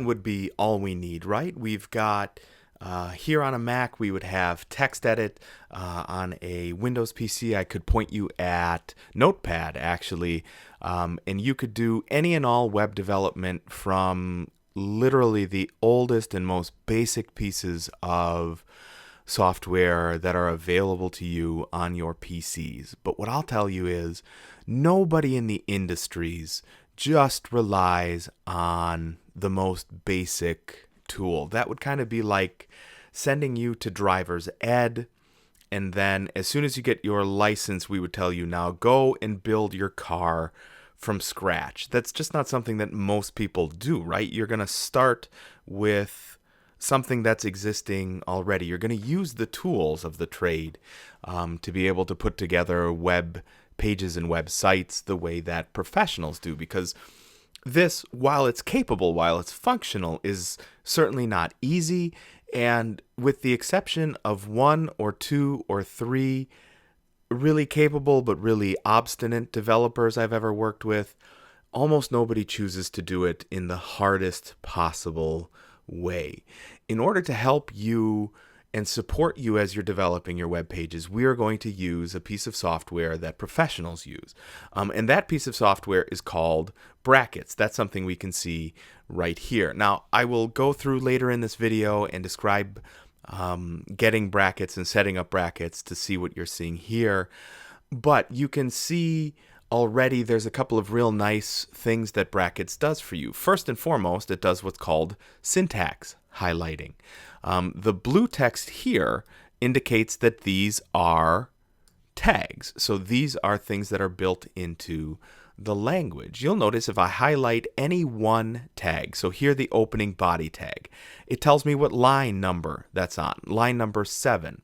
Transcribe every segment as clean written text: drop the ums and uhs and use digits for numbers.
would be all we need, right? We've got here on a Mac, we would have text edit. On a Windows PC, I could point you at Notepad, actually, and you could do any and all web development from literally the oldest and most basic pieces of software that are available to you on your PCs. But what I'll tell you is nobody in the industries just relies on the most basic tool. That would kind of be like sending you to driver's ed, and then as soon as you get your license, we would tell you, now go and build your car from scratch. That's just not something that most people do, right? You're going to start with something that's existing already. You're going to use the tools of the trade to be able to put together web pages and websites the way that professionals do, because this, while it's capable, while it's functional, is certainly not easy. And with the exception of one or two or three really capable but really obstinate developers I've ever worked with, almost nobody chooses to do it in the hardest possible way. In order to help you and support you as you're developing your web pages, we are going to use a piece of software that professionals use. And that piece of software is called Brackets. That's something we can see right here. Now, I will go through later in this video and describe getting brackets and setting up brackets to see what you're seeing here. But you can see already there's a couple of real nice things that Brackets does for you. First and foremost, it does what's called syntax highlighting. The blue text here indicates that these are tags. So these are things that are built into the language. You'll notice if I highlight any one tag, so here the opening body tag, it tells me what line number that's on, line number 7.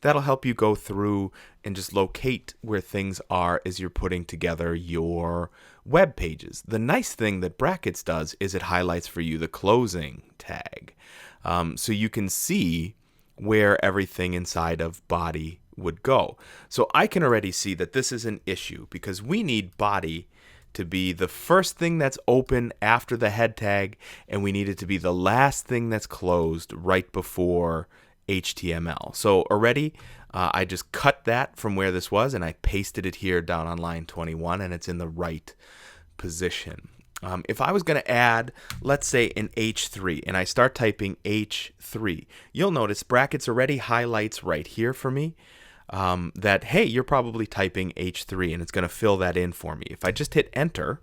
That'll help you go through and just locate where things are as you're putting together your web pages. The nice thing that Brackets does is it highlights for you the closing tag. So you can see where everything inside of body would go. So I can already see that this is an issue because we need body to be the first thing that's open after the head tag, and we need it to be the last thing that's closed right before HTML. So already I just cut that from where this was and I pasted it here down on line 21, and it's in the right position. If I was going to add, let's say, an H3, and I start typing H3, you'll notice Brackets already highlights right here for me that, hey, you're probably typing H3, and it's going to fill that in for me. If I just hit enter,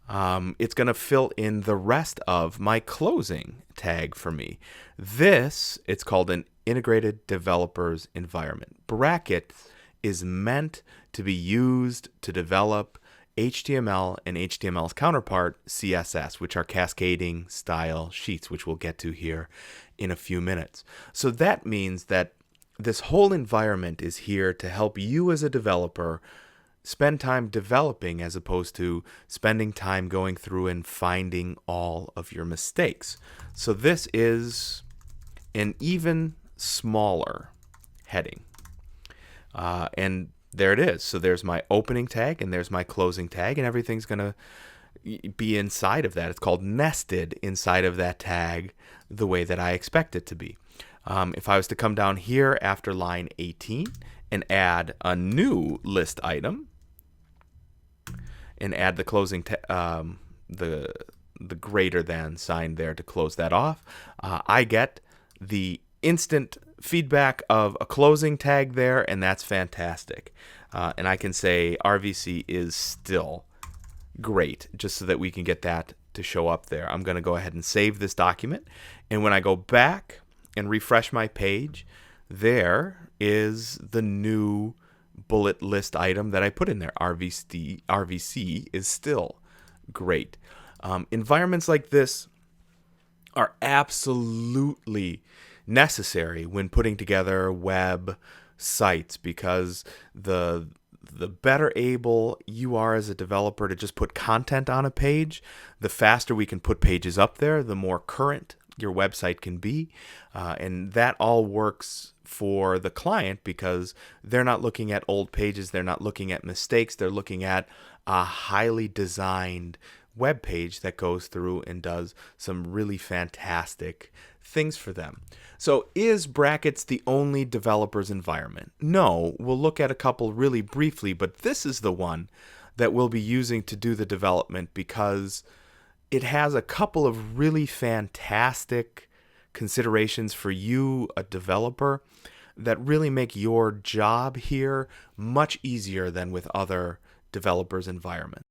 it's going to fill in the rest of my closing tag for me. This, it's called an integrated developer's environment. Bracket is meant to be used to develop HTML and HTML's counterpart, CSS, which are cascading style sheets, which we'll get to here in a few minutes. So that means that this whole environment is here to help you as a developer spend time developing as opposed to spending time going through and finding all of your mistakes. So this is an even smaller heading. And there it is. So there's my opening tag and there's my closing tag, and everything's going to be inside of that. It's called nested inside of that tag the way that I expect it to be. If I was to come down here after line 18 and add a new list item and add the closing the greater than sign there to close that off, I get the instant feedback of a closing tag there, and that's fantastic. And I can say RVC is still great, just so that we can get that to show up there. I'm going to go ahead and save this document, and when I go back and refresh my page, there is the new bullet list item that I put in there. RVC is still great. Environments like this are absolutely necessary when putting together web sites, because the better able you are as a developer to just put content on a page, the faster we can put pages up there, the more current your website can be. And that all works for the client because they're not looking at old pages, they're not looking at mistakes, they're looking at a highly designed web page that goes through and does some really fantastic things for them. So is Brackets the only developer's environment? No, we'll look at a couple really briefly, but this is the one that we'll be using to do the development because it has a couple of really fantastic considerations for you, a developer, that really make your job here much easier than with other developers' environments.